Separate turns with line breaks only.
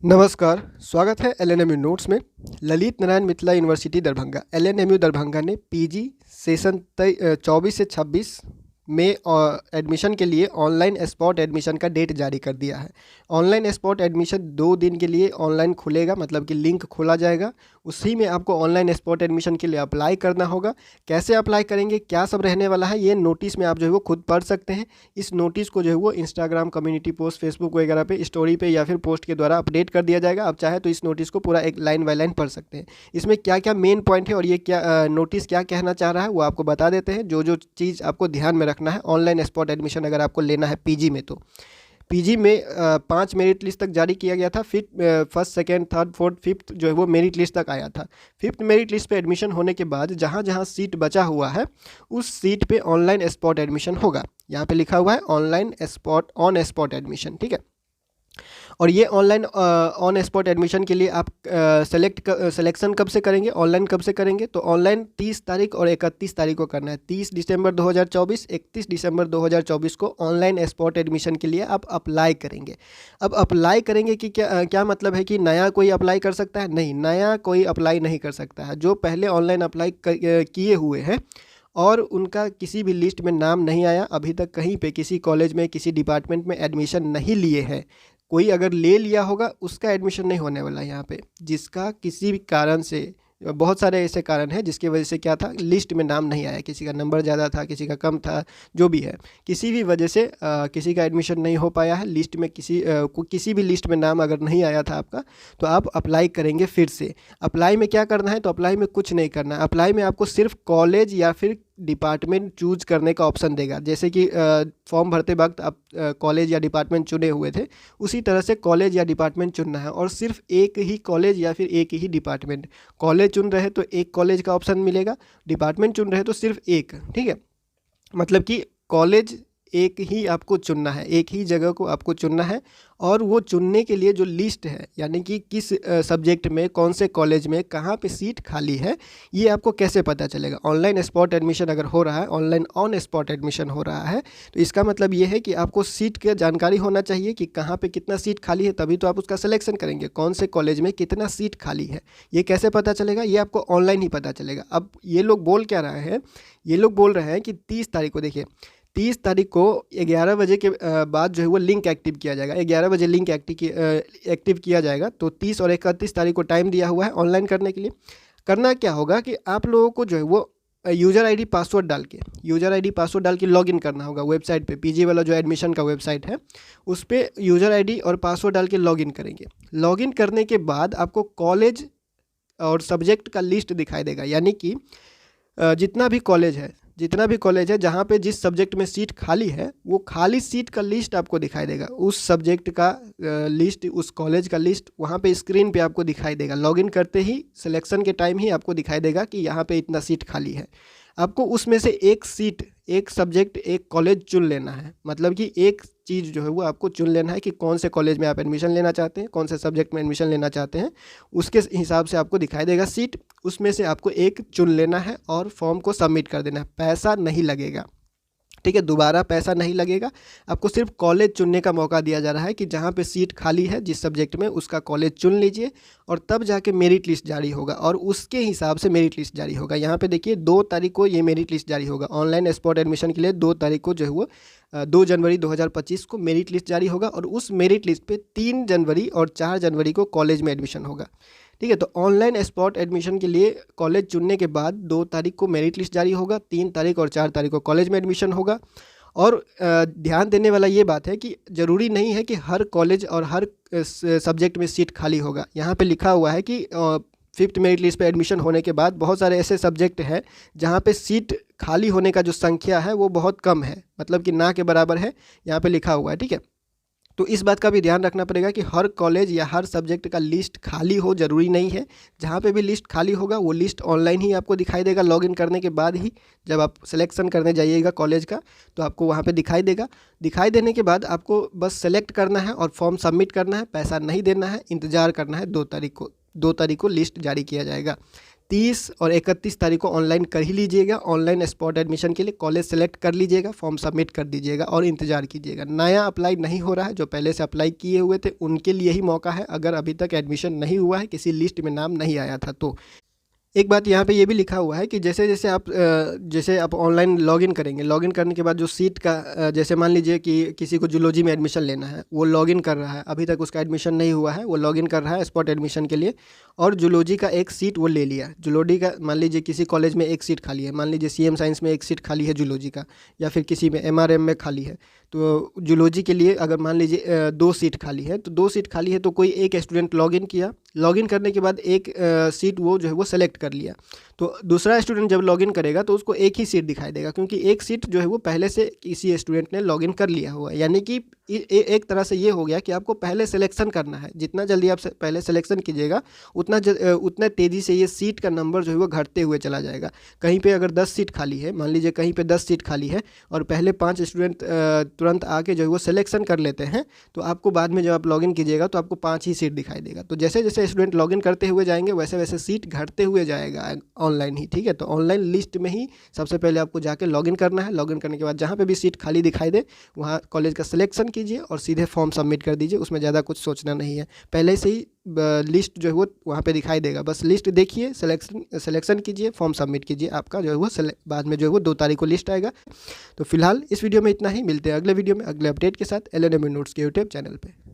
नमस्कार, स्वागत है एलएनएमयू नोट्स में। ललित नारायण मिथिला यूनिवर्सिटी दरभंगा एलएनएमयू दरभंगा ने पीजी सेशन 24 से 26 में एडमिशन के लिए ऑनलाइन स्पॉट एडमिशन का डेट जारी कर दिया है। ऑनलाइन स्पॉट एडमिशन 2 दिन के लिए ऑनलाइन खुलेगा, मतलब कि लिंक खोला जाएगा, उसी में आपको ऑनलाइन स्पॉट एडमिशन के लिए अप्लाई करना होगा। कैसे अप्लाई करेंगे, क्या सब रहने वाला है, ये नोटिस में आप जो है वो खुद पढ़ सकते हैं। इस नोटिस को जो है वो इंस्टाग्राम कम्युनिटी पोस्ट, फेसबुक वगैरह पे स्टोरी पे या फिर पोस्ट के द्वारा अपडेट कर दिया जाएगा। आप चाहे तो इस नोटिस को पूरा एक लाइन बाय लाइन पढ़ सकते हैं। इसमें क्या क्या मेन पॉइंट है और ये क्या नोटिस क्या कहना चाह रहा है वो आपको बता देते हैं। जो जो चीज़ आपको ध्यान में रखना है ऑनलाइन स्पॉट एडमिशन अगर आपको लेना है पीजी में, तो पीजी में 5 मेरिट लिस्ट तक जारी किया गया था। फिर first, second, third, fourth, fifth जो है वो मेरिट लिस्ट तक आया था। फिफ्थ मेरिट लिस्ट पे एडमिशन होने के बाद जहाँ जहाँ सीट बचा हुआ है उस सीट पे ऑनलाइन स्पॉट एडमिशन होगा। यहाँ पे लिखा हुआ है online spot on spot admission, ठीक है। और ये ऑनलाइन ऑन स्पॉट एडमिशन के लिए आप सिलेक्शन कब से करेंगे, ऑनलाइन कब से करेंगे, तो ऑनलाइन 30 तारीख और 31 तारीख को करना है। 30 दिसंबर 2024, 31 दिसंबर 2024 को ऑनलाइन स्पॉट एडमिशन के लिए आप अप्लाई करेंगे। अब अप्लाई करेंगे कि क्या मतलब है कि नया कोई अप्लाई कर सकता है? नहीं, नया कोई अप्लाई नहीं कर सकता है। जो पहले ऑनलाइन अप्लाई किए हुए हैं और उनका किसी भी लिस्ट में नाम नहीं आया, अभी तक कहीं पे किसी कॉलेज में किसी डिपार्टमेंट में एडमिशन नहीं लिए हैं, कोई अगर ले लिया होगा उसका एडमिशन नहीं होने वाला है यहाँ पे। जिसका किसी भी कारण से, बहुत सारे ऐसे कारण हैं जिसकी वजह से क्या था, लिस्ट में नाम नहीं आया, किसी का नंबर ज़्यादा था, किसी का कम था, जो भी है, किसी भी वजह से किसी का एडमिशन नहीं हो पाया है लिस्ट में, किसी भी लिस्ट में नाम अगर नहीं आया था आपका, तो आप अप्लाई करेंगे फिर से। अप्लाई में क्या करना है, तो अप्लाई में कुछ नहीं करना है। अप्लाई में आपको सिर्फ कॉलेज या फिर डिपार्टमेंट चूज करने का ऑप्शन देगा। जैसे कि फॉर्म भरते वक्त आप कॉलेज या डिपार्टमेंट चुने हुए थे, उसी तरह से कॉलेज या डिपार्टमेंट चुनना है और सिर्फ एक ही कॉलेज या फिर एक ही डिपार्टमेंट। कॉलेज चुन रहे तो एक कॉलेज का ऑप्शन मिलेगा, डिपार्टमेंट चुन रहे तो सिर्फ एक, ठीक है। मतलब कि कॉलेज एक ही आपको चुनना है, एक ही जगह को आपको चुनना है। और वो चुनने के लिए जो लिस्ट है, यानी कि किस सब्जेक्ट में कौन से कॉलेज में कहाँ पे सीट खाली है, ये आपको कैसे पता चलेगा। ऑनलाइन स्पॉट एडमिशन अगर हो रहा है, ऑनलाइन ऑन स्पॉट एडमिशन हो रहा है, तो इसका मतलब ये है कि आपको सीट की जानकारी होना चाहिए कि कहाँ पे कितना सीट खाली है, तभी तो आप उसका सिलेक्शन करेंगे। कौन से कॉलेज में कितना सीट खाली है, ये कैसे पता चलेगा, ये आपको ऑनलाइन ही पता चलेगा। अब ये लोग बोल क्या रहे हैं, ये लोग बोल रहे हैं कि 30 तारीख को, देखिए 30 तारीख को 11 बजे के बाद जो है वो लिंक एक्टिव किया जाएगा। 11 बजे लिंक एक्टिव किया जाएगा। तो 30 और 31 तारीख को टाइम दिया हुआ है ऑनलाइन करने के लिए। करना क्या होगा कि आप लोगों को जो है वो यूज़र आईडी पासवर्ड डाल के लॉगिन करना होगा वेबसाइट पे। पीजी वाला जो एडमिशन का वेबसाइट है उस पर यूज़र आईडी और पासवर्ड डाल के लॉगिन करेंगे। लॉगिन करने के बाद आपको कॉलेज और सब्जेक्ट का लिस्ट दिखाई देगा, यानी कि जितना भी कॉलेज है जहाँ पे जिस सब्जेक्ट में सीट खाली है, वो खाली सीट का लिस्ट आपको दिखाई देगा। उस सब्जेक्ट का लिस्ट, उस कॉलेज का लिस्ट वहाँ पे स्क्रीन पे आपको दिखाई देगा। लॉगिन करते ही, सिलेक्शन के टाइम ही आपको दिखाई देगा कि यहाँ पे इतना सीट खाली है। आपको उसमें से एक सीट, एक सब्जेक्ट, एक कॉलेज चुन लेना है। मतलब कि एक चीज़ जो है वो आपको चुन लेना है कि कौन से कॉलेज में आप एडमिशन लेना चाहते हैं, कौन से सब्जेक्ट में एडमिशन लेना चाहते हैं, उसके हिसाब से आपको दिखाई देगा सीट। उसमें से आपको एक चुन लेना है और फॉर्म को सबमिट कर देना है। पैसा नहीं लगेगा, ठीक है, दोबारा पैसा नहीं लगेगा। आपको सिर्फ कॉलेज चुनने का मौका दिया जा रहा है कि जहाँ पे सीट खाली है जिस सब्जेक्ट में, उसका कॉलेज चुन लीजिए और तब जाके मेरिट लिस्ट जारी होगा और उसके हिसाब से मेरिट लिस्ट जारी होगा। यहाँ पे देखिए 2 तारीख को ये मेरिट लिस्ट जारी होगा। ऑनलाइन स्पॉट एडमिशन के लिए 2 तारीख को जो है वो 2 जनवरी 2025 को मेरिट लिस्ट जारी होगा और उस मेरिट लिस्ट पे 3 जनवरी और 4 जनवरी को कॉलेज में एडमिशन होगा, ठीक है। तो ऑनलाइन स्पॉट एडमिशन के लिए कॉलेज चुनने के बाद 2 तारीख को मेरिट लिस्ट जारी होगा, 3 तारीख और 4 तारीख को कॉलेज में एडमिशन होगा। और ध्यान देने वाला ये बात है कि ज़रूरी नहीं है कि हर कॉलेज और हर सब्जेक्ट में सीट खाली होगा। यहाँ पे लिखा हुआ है कि 5th मेरिट लिस्ट पे एडमिशन होने के बाद बहुत सारे ऐसे सब्जेक्ट हैं जहाँ पे सीट खाली होने का जो संख्या है वो बहुत कम है, मतलब कि ना के बराबर है, यहाँ पे लिखा हुआ है, ठीक है। तो इस बात का भी ध्यान रखना पड़ेगा कि हर कॉलेज या हर सब्जेक्ट का लिस्ट खाली हो, ज़रूरी नहीं है। जहाँ पे भी लिस्ट खाली होगा वो लिस्ट ऑनलाइन ही आपको दिखाई देगा। लॉगिन करने के बाद ही जब आप सिलेक्शन करने जाइएगा कॉलेज का, तो आपको वहाँ पे दिखाई देगा। दिखाई देने के बाद आपको बस सेलेक्ट करना है और फॉर्म सबमिट करना है। पैसा नहीं देना है, इंतज़ार करना है। 2 तारीख को लिस्ट जारी किया जाएगा। 30 और 31 तारीख को ऑनलाइन कर ही लीजिएगा। ऑनलाइन स्पॉट एडमिशन के लिए कॉलेज सेलेक्ट कर लीजिएगा, फॉर्म सबमिट कर दीजिएगा और इंतज़ार कीजिएगा। नया अप्लाई नहीं हो रहा है, जो पहले से अप्लाई किए हुए थे उनके लिए ही मौका है। अगर अभी तक एडमिशन नहीं हुआ है, किसी लिस्ट में नाम नहीं आया था तो एक बात यहाँ पे ये भी लिखा हुआ है कि जैसे आप ऑनलाइन लॉगिन करेंगे, लॉगिन करने के बाद जो सीट का जैसे मान लीजिए कि किसी को जूलॉजी में एडमिशन लेना है, वो लॉगिन कर रहा है, अभी तक उसका एडमिशन नहीं हुआ है, वो लॉगिन कर रहा है स्पॉट एडमिशन के लिए और जूलॉजी का एक सीट वो ले लिया। जूलॉजी का मान लीजिए किसी कॉलेज में एक सीट खाली है, मान लीजिए CM साइंस में एक सीट खाली है जूलॉजी का, या फिर किसी में MRM में खाली है। तो जूलॉजी के लिए अगर मान लीजिए 2 सीट खाली है, तो 2 सीट खाली है तो कोई एक स्टूडेंट लॉगिन किया, लॉगिन करने के बाद एक सीट वो जो है वो सेलेक्ट कर लिया। तो दूसरा स्टूडेंट जब लॉगिन करेगा तो उसको एक ही सीट दिखाई देगा, क्योंकि एक सीट जो है वो पहले से किसी स्टूडेंट ने लॉगिन कर लिया हुआ है। यानी कि एक तरह से ये हो गया कि आपको पहले सिलेक्शन करना है। जितना जल्दी आप पहले सिलेक्शन कीजिएगा उतना तेज़ी से ये सीट का नंबर जो है वो घटते हुए चला जाएगा। कहीं पे अगर 10 सीट खाली है, मान लीजिए कहीं पे 10 सीट खाली है और पहले 5 स्टूडेंट तुरंत आके जो है वो सिलेक्शन कर लेते हैं, तो आपको बाद में जब आप लॉगिन कीजिएगा तो आपको 5 ही सीट दिखाई देगा। तो जैसे जैसे स्टूडेंट लॉगिन करते हुए जाएंगे वैसे वैसे सीट घटते हुए जाएगा ऑनलाइन ही, ठीक है। तो ऑनलाइन लिस्ट में ही सबसे पहले आपको जाके लॉगिन करना है। लॉगिन करने के बाद जहाँ पे भी सीट खाली दिखाई दे वहाँ कॉलेज का सिलेक्शन कीजिए और सीधे फॉर्म सबमिट कर दीजिए। उसमें ज़्यादा कुछ सोचना नहीं है, पहले से ही लिस्ट जो है वो वहाँ पे दिखाई देगा। बस लिस्ट देखिए, सिलेक्शन कीजिए, फॉर्म सबमिट कीजिए, आपका जो है वो बाद में जो है वो 2 तारीख को लिस्ट आएगा। तो फिलहाल इस वीडियो में इतना ही, मिलते हैं अगले वीडियो में अगले अपडेट के साथ LNMU नोट्स के यूट्यूब चैनल पे।